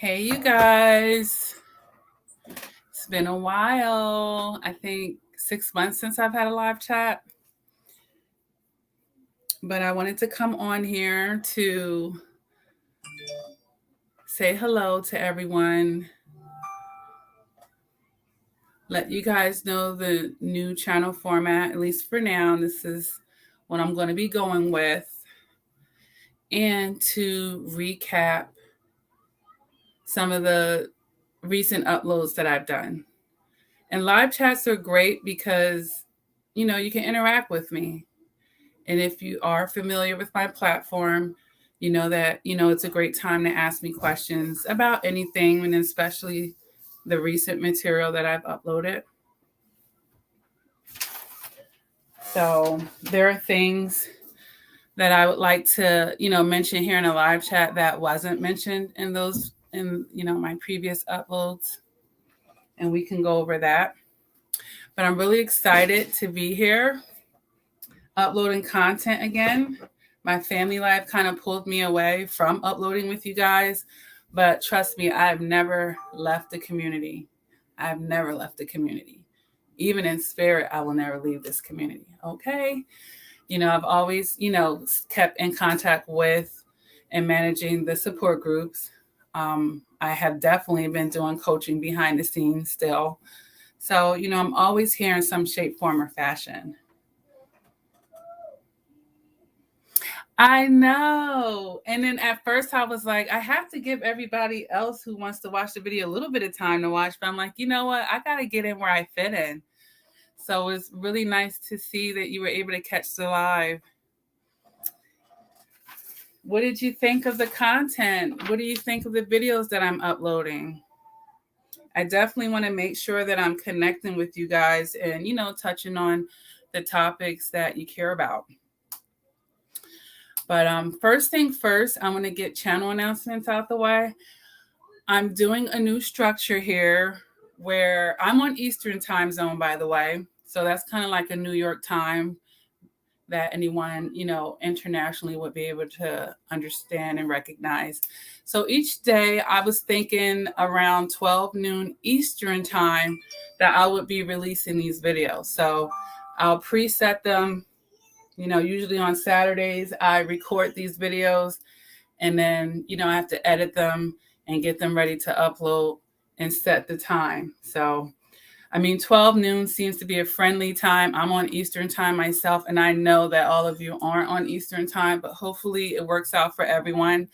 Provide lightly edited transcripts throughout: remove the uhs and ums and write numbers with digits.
Hey, you guys. It's been a while. I think 6 months since I've had a live chat. But I wanted to come on here to say hello to everyone. Let you guys know the new channel format, at least for now. This is what I'm going to be going with. And to recap some of the recent uploads that I've done. And live chats are great because, you can interact with me. And if you are familiar with my platform, you know that, it's a great time to ask me questions about anything, and especially the recent material that I've uploaded. So there are things that I would like to, mention here in a live chat that wasn't mentioned in my previous uploads. And we can go over that. But I'm really excited to be here uploading content again. My family life kind of pulled me away from uploading with you guys, but trust me, I've never left the community. I've never left the community. Even in spirit, I will never leave this community. Okay. I've always, kept in contact with and managing the support groups. I have definitely been doing coaching behind the scenes still. So, I'm always here in some shape, form, or fashion. I know. And then at first I was like, I have to give everybody else who wants to watch the video a little bit of time to watch. But I'm like, you know what? I got to get in where I fit in. So it's really nice to see that you were able to catch the live. What did you think of the content? What do you think of the videos that I'm uploading? I definitely want to make sure that I'm connecting with you guys and, touching on the topics that you care about. But first thing first, I'm going to get channel announcements out the way. I'm doing a new structure here where I'm on Eastern time zone, by the way. So that's kind of like a New York time that anyone, internationally would be able to understand and recognize. So each day I was thinking around 12 noon Eastern time that I would be releasing these videos. So I'll preset them. Usually on Saturdays, I record these videos and then, I have to edit them and get them ready to upload and set the time. So, 12 noon seems to be a friendly time. I'm on Eastern time myself, and I know that all of you aren't on Eastern time, but hopefully it works out for everyone.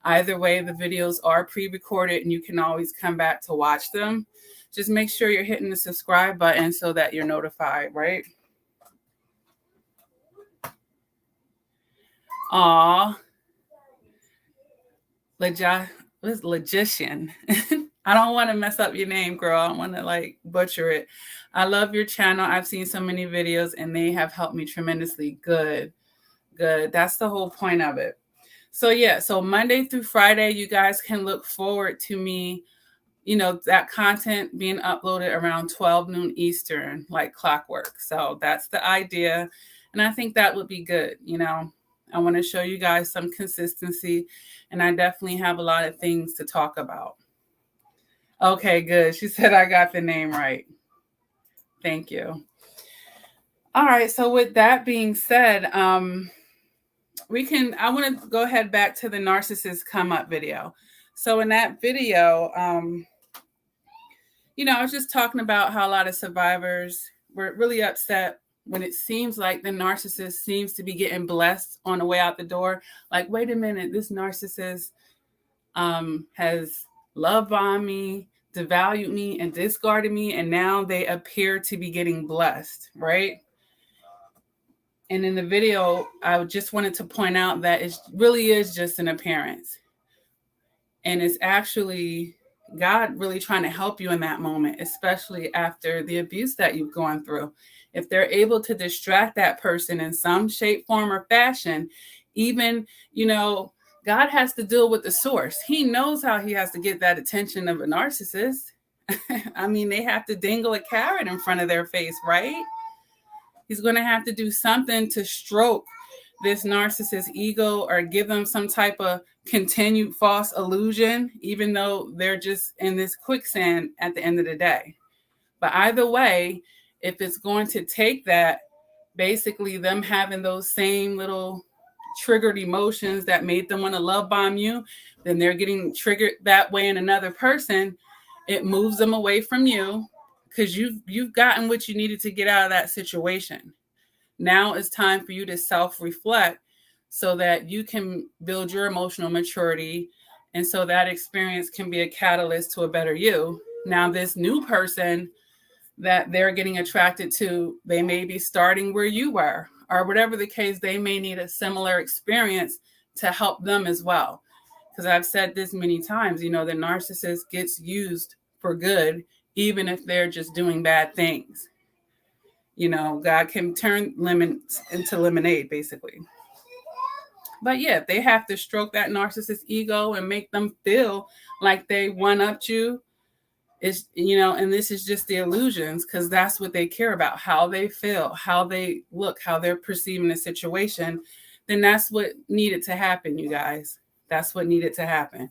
Either way, the videos are pre-recorded and you can always come back to watch them. Just make sure you're hitting the subscribe button so that you're notified, right? Aw. Logician. I don't want to mess up your name, girl. I don't want to butcher it. I love your channel. I've seen so many videos and they have helped me tremendously. Good. That's the whole point of it. So yeah, so Monday through Friday, you guys can look forward to me, that content being uploaded around 12 noon Eastern, like clockwork. So that's the idea. And I think that would be good. I want to show you guys some consistency, and I definitely have a lot of things to talk about. Okay, good. She said I got the name right. Thank you. All right. So with that being said, I want to go ahead back to the Narcissist ComeUp video. So in that video, I was just talking about how a lot of survivors were really upset when it seems like the narcissist seems to be getting blessed on the way out the door. Like, wait a minute, this narcissist has love bombed me, devalued me, and discarded me, and now they appear to be getting blessed, right? And in the video, I just wanted to point out that it really is just an appearance. And it's actually God really trying to help you in that moment, especially after the abuse that you've gone through. If they're able to distract that person in some shape, form, or fashion, even, God has to deal with the source. He knows how he has to get that attention of a narcissist. They have to dangle a carrot in front of their face, right? He's going to have to do something to stroke this narcissist ego or give them some type of continued false illusion, even though they're just in this quicksand at the end of the day. But either way, if it's going to take that, basically them having those same little triggered emotions that made them want to love bomb you, then they're getting triggered that way in another person. It moves them away from you because you've gotten what you needed to get out of that situation. Now it's time for you to self-reflect so that you can build your emotional maturity, and so that experience can be a catalyst to a better you. Now this new person that they're getting attracted to, they may be starting where you were, or whatever the case, they may need a similar experience to help them as well. Because I've said this many times, the narcissist gets used for good, even if they're just doing bad things. God can turn lemons into lemonade, basically. But yeah, they have to stroke that narcissist ego and make them feel like they one-upped you. It's, and this is just the illusions, because that's what they care about, how they feel, how they look, how they're perceiving the situation. Then that's what needed to happen, you guys. That's what needed to happen.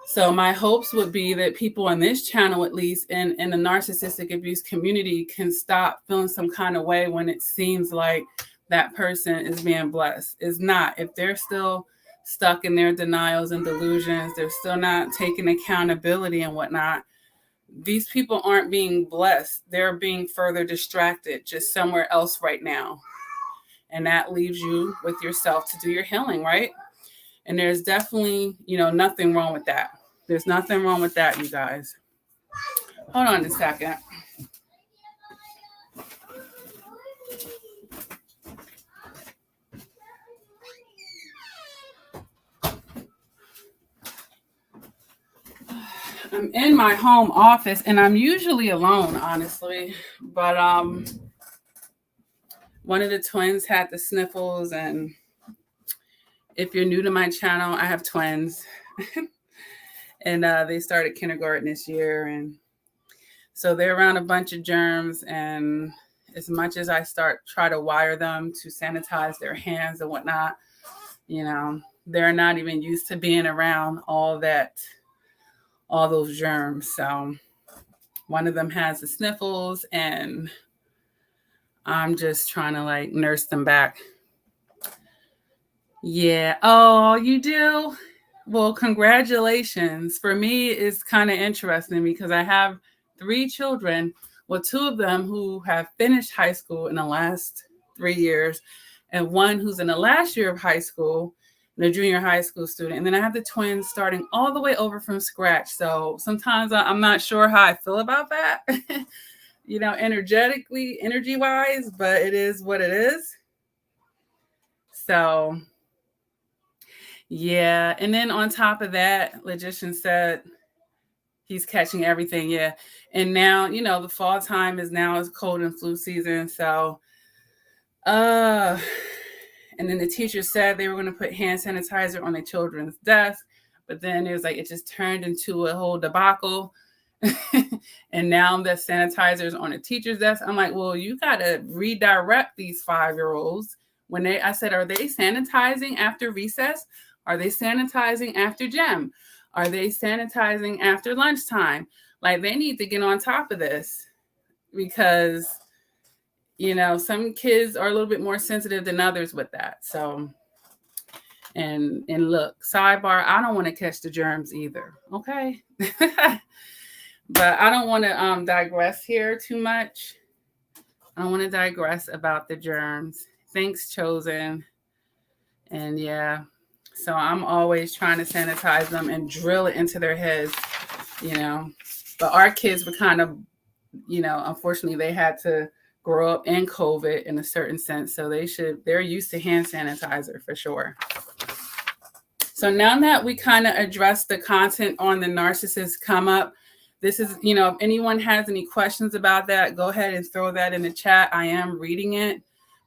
So my hopes would be that people on this channel, at least in the narcissistic abuse community, can stop feeling some kind of way when it seems like that person is being blessed. It's not. If they're still stuck in their denials and delusions, they're still not taking accountability and whatnot, these people aren't being blessed. They're being further distracted just somewhere else right now. And that leaves you with yourself to do your healing, right? And there's definitely, nothing wrong with that. There's nothing wrong with that, you guys. Hold on a second. I'm in my home office, and I'm usually alone, honestly. But one of the twins had the sniffles, and if you're new to my channel, I have twins. And they started kindergarten this year, and so they're around a bunch of germs, and as much as I try to wire them to sanitize their hands and whatnot, they're not even used to being around all those germs. So one of them has the sniffles, and I'm just trying to nurse them back. Yeah. Oh, you do? Well, congratulations. For me, it's kind of interesting because I have 3 children. Well, 2 of them who have finished high school in the last 3 years, and one who's in the last year of high school, the junior high school student. And then I have the twins starting all the way over from scratch. So sometimes I'm not sure how I feel about that, energy-wise, but it is what it is. So yeah. And then on top of that, Logician said he's catching everything. Yeah. And now, the fall time is cold and flu season. So, and then the teacher said they were going to put hand sanitizer on the children's desk, but then it was it just turned into a whole debacle. And now the sanitizer is on the teacher's desk. I'm like, well, you got to redirect these 5-year-olds. I said, are they sanitizing after recess? Are they sanitizing after gym? Are they sanitizing after lunchtime? They need to get on top of this, because, some kids are a little bit more sensitive than others with that. So, and look, sidebar, I don't want to catch the germs either. Okay. But I don't want to digress here too much. I don't want to digress about the germs. Thanks, Chosen. And yeah. So I'm always trying to sanitize them and drill it into their heads, But our kids were kind of, unfortunately, they had to grow up in COVID in a certain sense. So they're used to hand sanitizer for sure. So now that we kind of addressed the content on the Narcissist ComeUp, this is, if anyone has any questions about that, go ahead and throw that in the chat. I am reading it.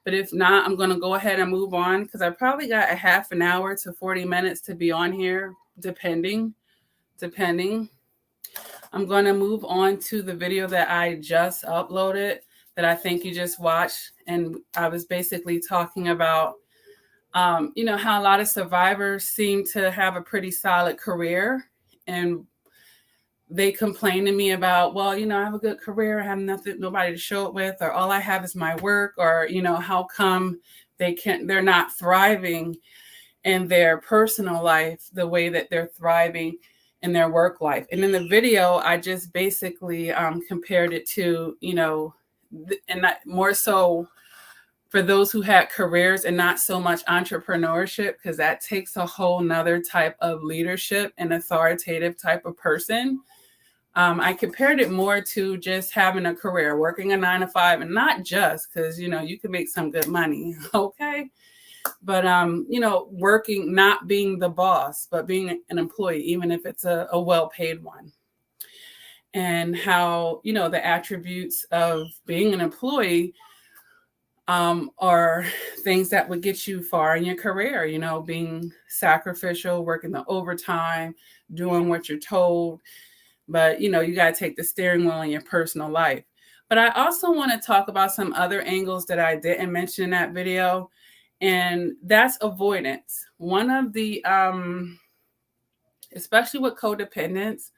But if not, I'm going to go ahead and move on, because I probably got a half an hour to 40 minutes to be on here, depending. I'm going to move on to the video that I just uploaded that I think you just watched. And I was basically talking about You know how a lot of survivors seem to have a pretty solid career, and they complain to me about, well, you know, I have a good career, I have nothing, nobody to show it with, or all I have is my work, or, you know, how come they're not thriving in their personal life the way that they're thriving in their work life. And in the video, I just basically compared it to, you know, and not, more so for those who had careers and not so much entrepreneurship, because that takes a whole nother type of leadership and authoritative type of person. I compared it more to just having a career, working a 9 to 5, and not just because, you know, you can make some good money. Okay. But, you know, working, not being the boss, but being an employee, even if it's a well-paid one. And how, you know, the attributes of being an employee are things that would get you far in your career, you know, being sacrificial, working the overtime, doing what you're told. But, you know, you got to take the steering wheel in your personal life. But I also want to talk about some other angles that I didn't mention in that video, and that's avoidance. One of the, especially with codependence,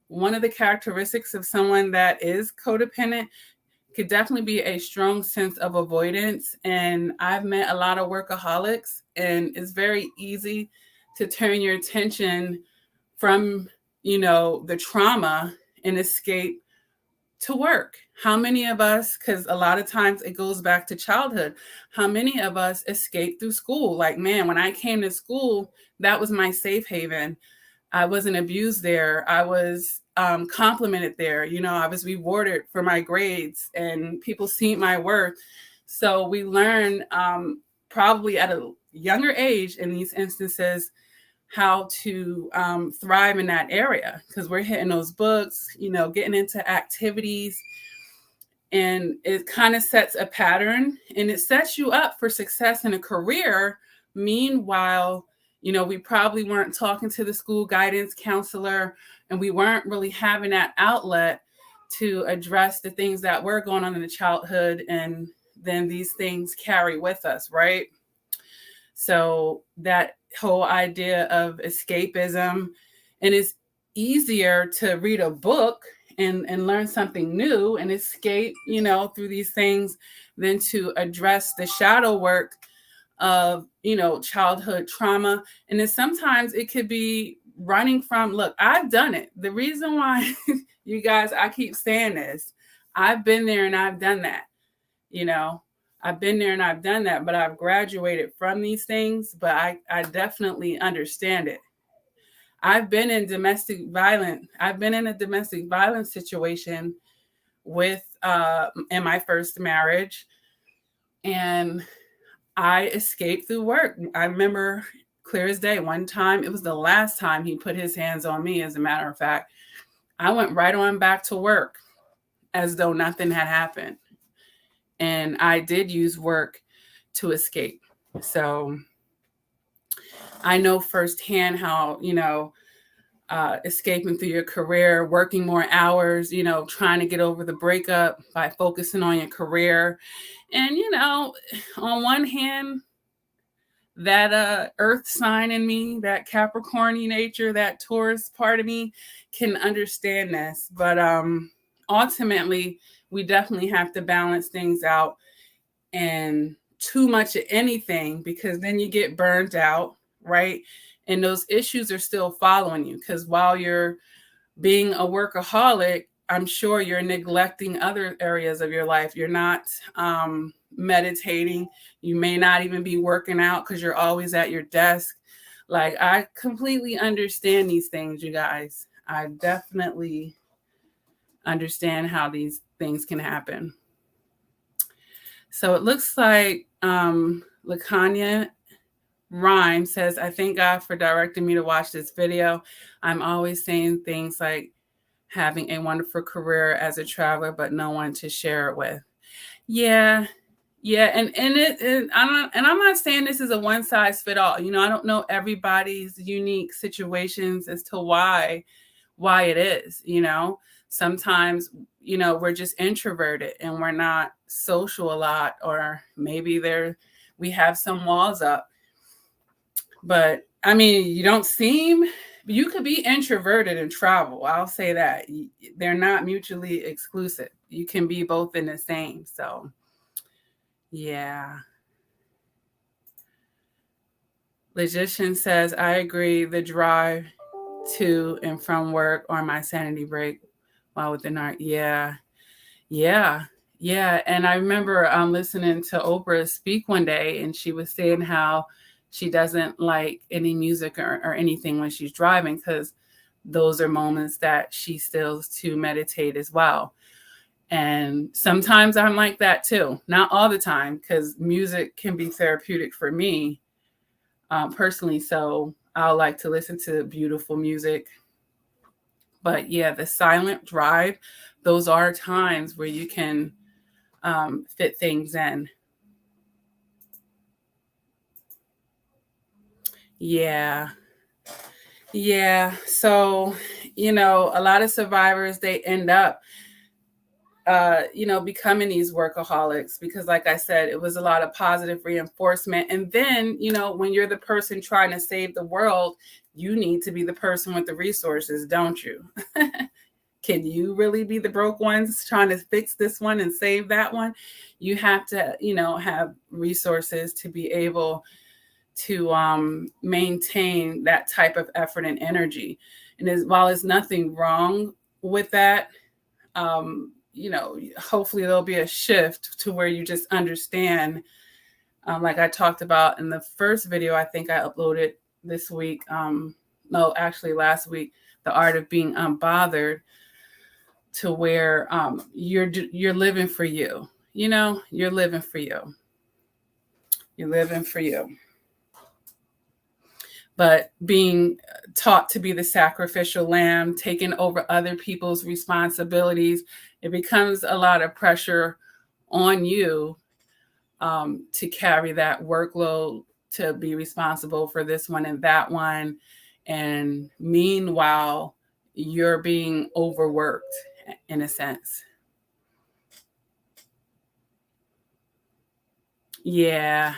one of the characteristics of someone that is codependent could definitely be a strong sense of avoidance. And I've met a lot of workaholics, and it's very easy to turn your attention from, you know, the trauma and escape to work. How many of us, because a lot of times it goes back to childhood, how many of us escape through school? Like, man, when I came to school, that was my safe haven. I wasn't abused there. I was complimented there. You know, I was rewarded for my grades, and people see my worth. So we learn probably at a younger age in these instances how to thrive in that area, because we're hitting those books, you know, getting into activities, and it kind of sets a pattern, and it sets you up for success in a career. Meanwhile, you know, we probably weren't talking to the school guidance counselor, and we weren't really having that outlet to address the things that were going on in the childhood, and then these things carry with us, right? So that whole idea of escapism, and it's easier to read a book and learn something new and escape, you know, through these things than to address the shadow work of, you know, childhood trauma. And then sometimes it could be running from, look, I've done it. The reason why you guys, I keep saying this, I've been there and I've done that, you know. I've been there and I've done that, but I've graduated from these things, but I definitely understand it. I've been in domestic violence. I've been in a domestic violence situation with in my first marriage, and I escaped through work. I remember clear as day, one time, it was the last time he put his hands on me, as a matter of fact. I went right on back to work as though nothing had happened. And I did use work to escape. So I know firsthand how, you know, escaping through your career, working more hours, you know, trying to get over the breakup by focusing on your career. And, you know, on one hand, that earth sign in me, that Capricorny nature, that Taurus part of me can understand this. But ultimately, we definitely have to balance things out, and too much of anything, because then you get burned out, right? And those issues are still following you, because while you're being a workaholic, I'm sure you're neglecting other areas of your life. You're not meditating. You may not even be working out because you're always at your desk. Like, I completely understand these things, you guys. I definitely understand how these things can happen. So it looks like LaKanya Rhyme says, I thank God for directing me to watch this video. I'm always saying things like having a wonderful career as a traveler, but no one to share it with. Yeah. And I'm not saying this is a one size fit all. You know, I don't know everybody's unique situations as to why it is, you know. Sometimes, you know, we're just introverted and we're not social a lot, or maybe we have some walls up. But I mean, you could be introverted and travel. I'll say that. They're not mutually exclusive. You can be both in the same. So, yeah. Logician says, I agree. The drive to and from work or my sanity break while with the narc. Yeah. Yeah. Yeah. And I remember listening to Oprah speak one day, and she was saying how she doesn't like any music or anything when she's driving, because those are moments that she stills to meditate as well. And sometimes I'm like that too. Not all the time, because music can be therapeutic for me personally. So I'll like to listen to beautiful music. But yeah, the silent drive, those are times where you can fit things in. Yeah. Yeah. So, a lot of survivors, they end up, becoming these workaholics because, like I said, it was a lot of positive reinforcement. And then, when you're the person trying to save the world, you need to be the person with the resources, don't you? Can you really be the broke ones trying to fix this one and save that one? You have to, have resources to be able to maintain that type of effort and energy. And while there's nothing wrong with that, hopefully there'll be a shift to where you just understand, like I talked about in the first video I think I uploaded this week, no, actually last week, the art of being unbothered, to where you're living for you. You're living for you. You're living for you. But being taught to be the sacrificial lamb, taking over other people's responsibilities, it becomes a lot of pressure on you to carry that workload, to be responsible for this one and that one. And meanwhile, you're being overworked in a sense. Yeah.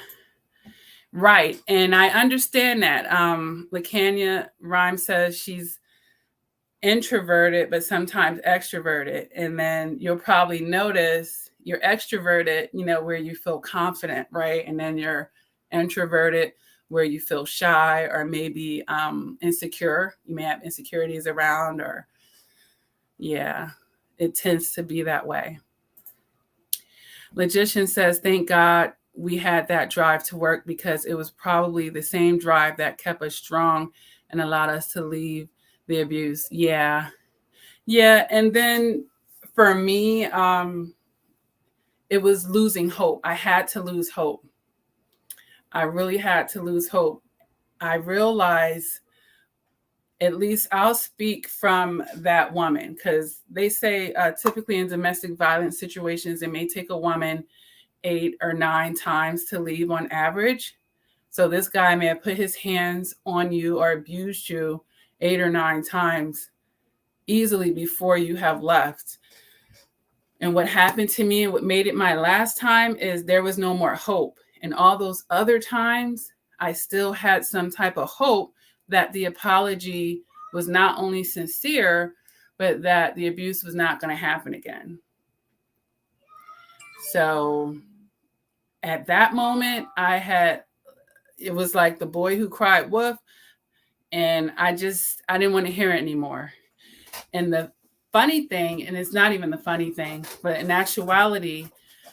Right. And I understand that. LaKenya Rhyme says she's introverted, but sometimes extroverted. And then you'll probably notice you're extroverted, where you feel confident, right? And then you're introverted where you feel shy or maybe insecure. You may have insecurities around, or yeah, it tends to be that way. Logician says, thank God we had that drive to work, because it was probably the same drive that kept us strong and allowed us to leave the abuse. Yeah. Yeah. And then for me, it was losing hope. I had to lose hope. I really had to lose hope. I realized, at least I'll speak from that woman, because they say typically in domestic violence situations, it may take a woman 8 or 9 times to leave on average. So this guy may have put his hands on you or abused you 8 or 9 times easily before you have left. And what happened to me and what made it my last time is there was no more hope. And all those other times, I still had some type of hope that the apology was not only sincere, but that the abuse was not going to happen again. So at that moment, it was like the boy who cried wolf, and I didn't want to hear it anymore. And the funny thing, and it's not even the funny thing, but in actuality,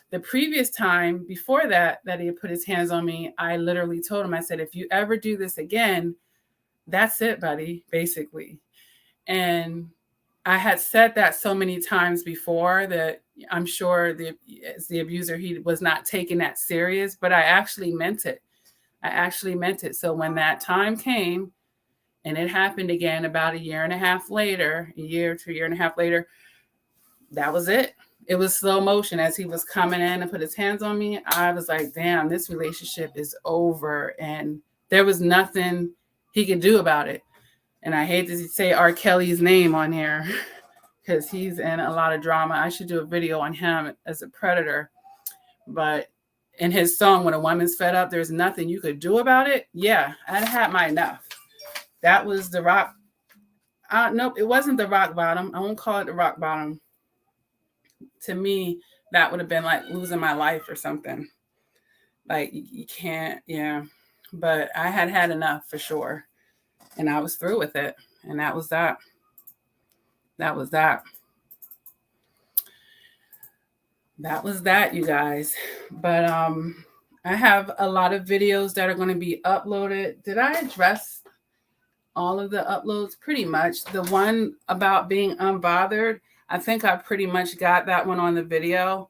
the previous time before that he had put his hands on me, I literally told him, I said, if you ever do this again, that's it, buddy, basically. And I had said that so many times before that I'm sure as the abuser, he was not taking that serious, but I actually meant it. So when that time came, and it happened again about a year and a half later, a year to a year and a half later, that was it. It was slow motion. As he was coming in and put his hands on me, I was like, damn, this relationship is over. And there was nothing he could do about it. And I hate to say R. Kelly's name on here, because he's in a lot of drama. I should do a video on him as a predator. But in his song, when a woman's fed up, there's nothing you could do about it. Yeah, I had my enough. That was the rock. Nope, it wasn't the rock bottom. I won't call it the rock bottom. To me, that would have been like losing my life or something. Like you can't, yeah. But I had had enough for sure. And I was through with it. And that was that. That was that. That was that, you guys. But I have a lot of videos that are going to be uploaded. Did I address all of the uploads? Pretty much. The one about being unbothered, I think I pretty much got that one on the video.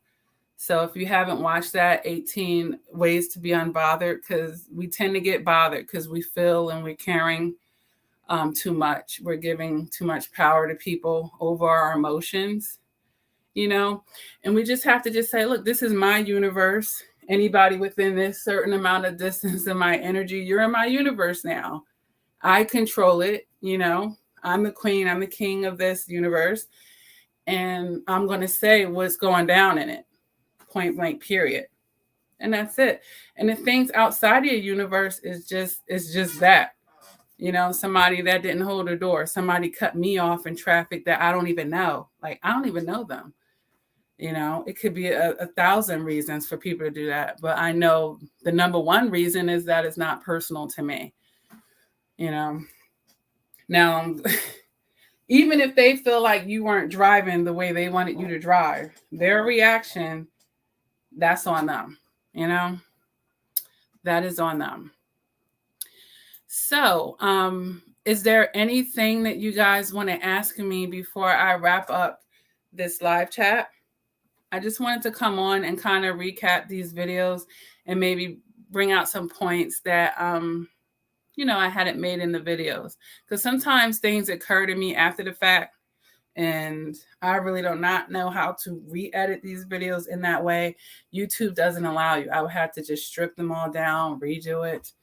So if you haven't watched that, 18 ways to be unbothered, because we tend to get bothered because we feel and we're caring too much. We're giving too much power to people over our emotions, you know, and we just have to just say, look, this is my universe. Anybody within this certain amount of distance of my energy, you're in my universe now. I control it, you know. I'm the queen, I'm the king of this universe. And I'm going to say what's going down in it. Point blank, period. And that's it. And the things outside of your universe is just that. You know, somebody that didn't hold a door, somebody cut me off in traffic that I don't even know. Like, I don't even know them. You know, it could be a thousand reasons for people to do that. But I know the number one reason is that it's not personal to me. You know, now, even if they feel like you weren't driving the way they wanted you to drive, their reaction, that's on them. You know, that is on them. So, is there anything that you guys want to ask me before I wrap up this live chat? I just wanted to come on and kind of recap these videos and maybe bring out some points that, you know, I hadn't made in the videos. Because sometimes things occur to me after the fact, and I really do not know how to re-edit these videos in that way. YouTube doesn't allow you. I would have to just strip them all down, redo it.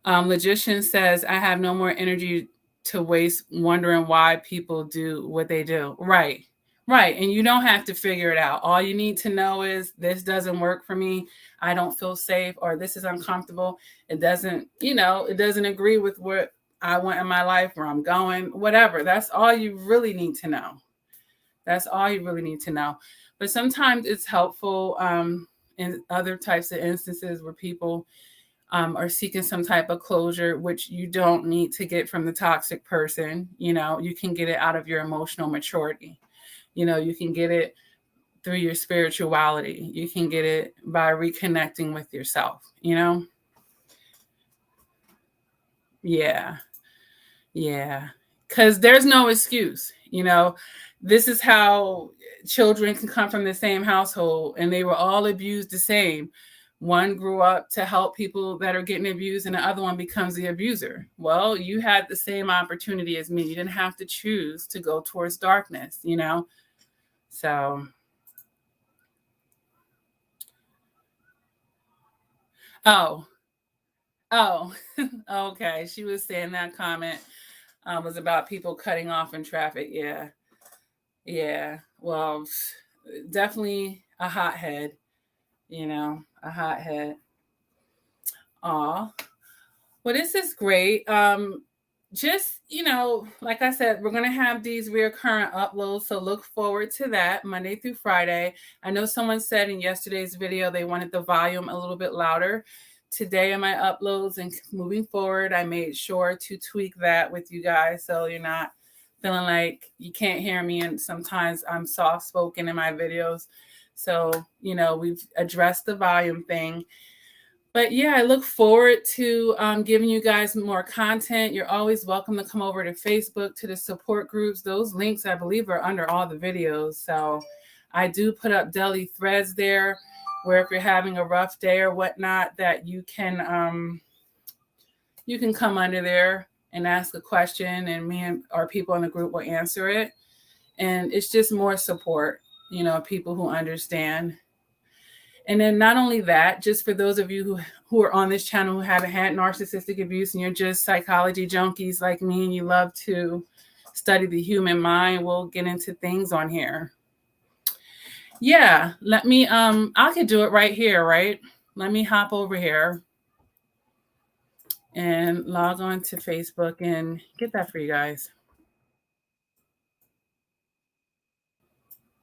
Logician says, I have no more energy to waste wondering why people do what they do. Right. And you don't have to figure it out. All you need to know is this doesn't work for me. I don't feel safe, or this is uncomfortable. It doesn't, you know, it doesn't agree with what I want in my life, where I'm going, whatever. That's all you really need to know. That's all you really need to know. But sometimes it's helpful in other types of instances where people are seeking some type of closure, which you don't need to get from the toxic person. You know, you can get it out of your emotional maturity. You know, you can get it through your spirituality. You can get it by reconnecting with yourself, you know? Yeah. Because there's no excuse, you know? This is how children can come from the same household and they were all abused the same. One grew up to help people that are getting abused and the other one becomes the abuser. Well, you had the same opportunity as me. You didn't have to choose to go towards darkness, you know? So, oh, okay. She was saying that comment was about people cutting off in traffic. Yeah. Well, definitely a hothead, you know, a hothead. Aw. Well, this is great. Just, you know, like I said, we're going to have these recurrent uploads. So look forward to that Monday through Friday. I know someone said in yesterday's video they wanted the volume a little bit louder. Today in my uploads and moving forward, I made sure to tweak that with you guys so you're not feeling like you can't hear me. And sometimes I'm soft spoken in my videos. So, you know, we've addressed the volume thing. But yeah, I look forward to giving you guys more content. You're always welcome to come over to Facebook, to the support groups. Those links, I believe, are under all the videos. So I do put up daily threads there where if you're having a rough day or whatnot, that you can come under there and ask a question, and me and our people in the group will answer it. And it's just more support, you know, people who understand. And then not only that, just for those of you who are on this channel who haven't had narcissistic abuse and you're just psychology junkies like me and you love to study the human mind, we'll get into things on here. Yeah, let me I could do it right here, right? Let me hop over here and log on to Facebook and get that for you guys.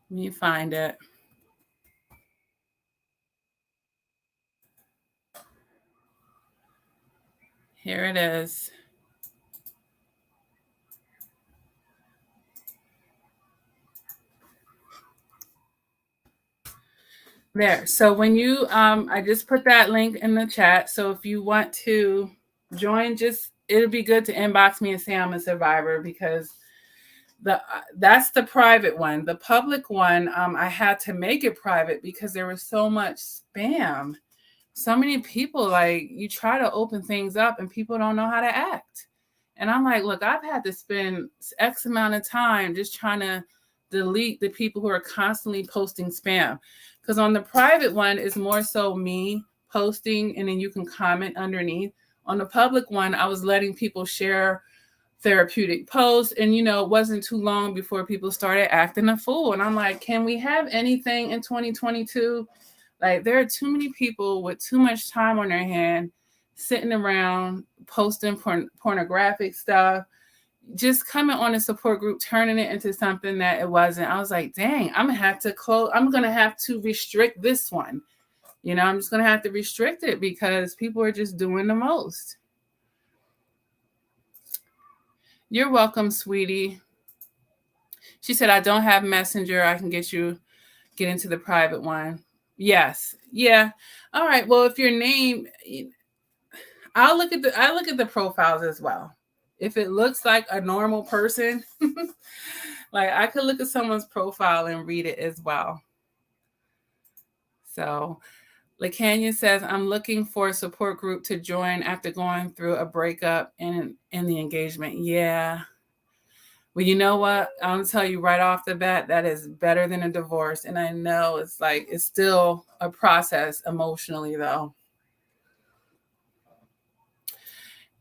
Let me find it. Here it is. There. So when you I just put that link in the chat. So if you want to join, just it'll be good to inbox me and say I'm a survivor, because that's the private one. The public one, I had to make it private because there was so much spam. So many people, like, you try to open things up and people don't know how to act. And I'm like, look, I've had to spend X amount of time just trying to delete the people who are constantly posting spam. Because on the private one, it's more so me posting and then you can comment underneath. On the public one, I was letting people share therapeutic posts, and it wasn't too long before people started acting a fool. And I'm like, can we have anything in 2022? Like, there are too many people with too much time on their hand sitting around posting pornographic stuff, just coming on a support group, turning it into something that it wasn't. I was like, dang, I'm gonna have to restrict this one. I'm just gonna have to restrict it because people are just doing the most. You're welcome, sweetie. She said, I don't have Messenger. I can get into the private one. Yes. Yeah. All right. Well, if your name, I look at the profiles as well. If it looks like a normal person, like, I could look at someone's profile and read it as well. So LaCanya says, I'm looking for a support group to join after going through a breakup in the engagement. Yeah. Well, you know what? I'm gonna tell you right off the bat, that is better than a divorce. And I know it's still a process emotionally, though.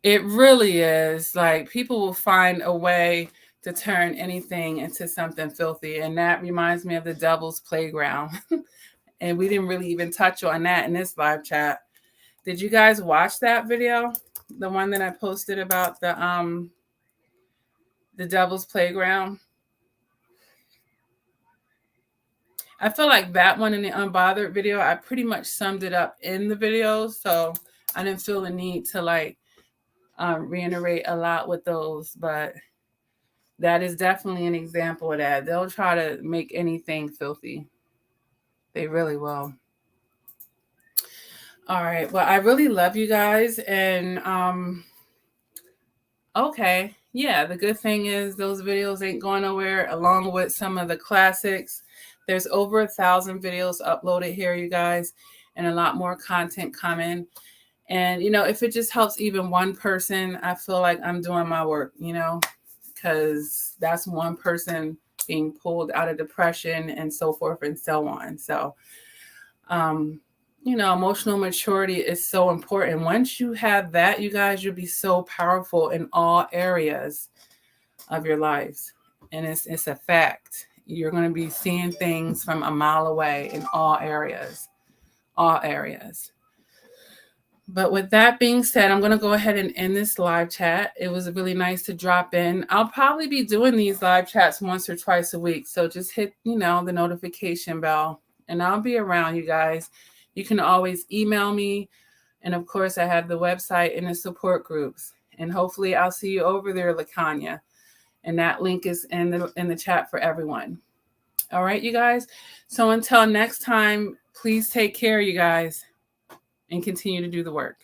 It really is. Like, people will find a way to turn anything into something filthy. And that reminds me of the devil's playground. And we didn't really even touch on that in this live chat. Did you guys watch that video? The one that I posted about the devil's playground? I feel like that one in the Unbothered video, I pretty much summed it up in the video. So I didn't feel the need to reiterate a lot with those. But that is definitely an example of that. They'll try to make anything filthy. They really will. All right. Well, I really love you guys. And okay. Yeah, the good thing is those videos ain't going nowhere, along with some of the classics. There's over 1,000 videos uploaded here, you guys, and a lot more content coming. And, if it just helps even one person, I feel like I'm doing my work, because that's one person being pulled out of depression and so forth and so on. So, emotional maturity is so important. Once you have that, you guys, you'll be so powerful in all areas of your lives. And it's a fact. You're going to be seeing things from a mile away in all areas. All areas. But with that being said, I'm going to go ahead and end this live chat. It was really nice to drop in. I'll probably be doing these live chats once or twice a week. So just hit, the notification bell, and I'll be around, you guys. You can always email me. And of course, I have the website and the support groups. And hopefully I'll see you over there, LaCanya. And that link is in the chat for everyone. All right, you guys. So until next time, please take care, you guys, and continue to do the work.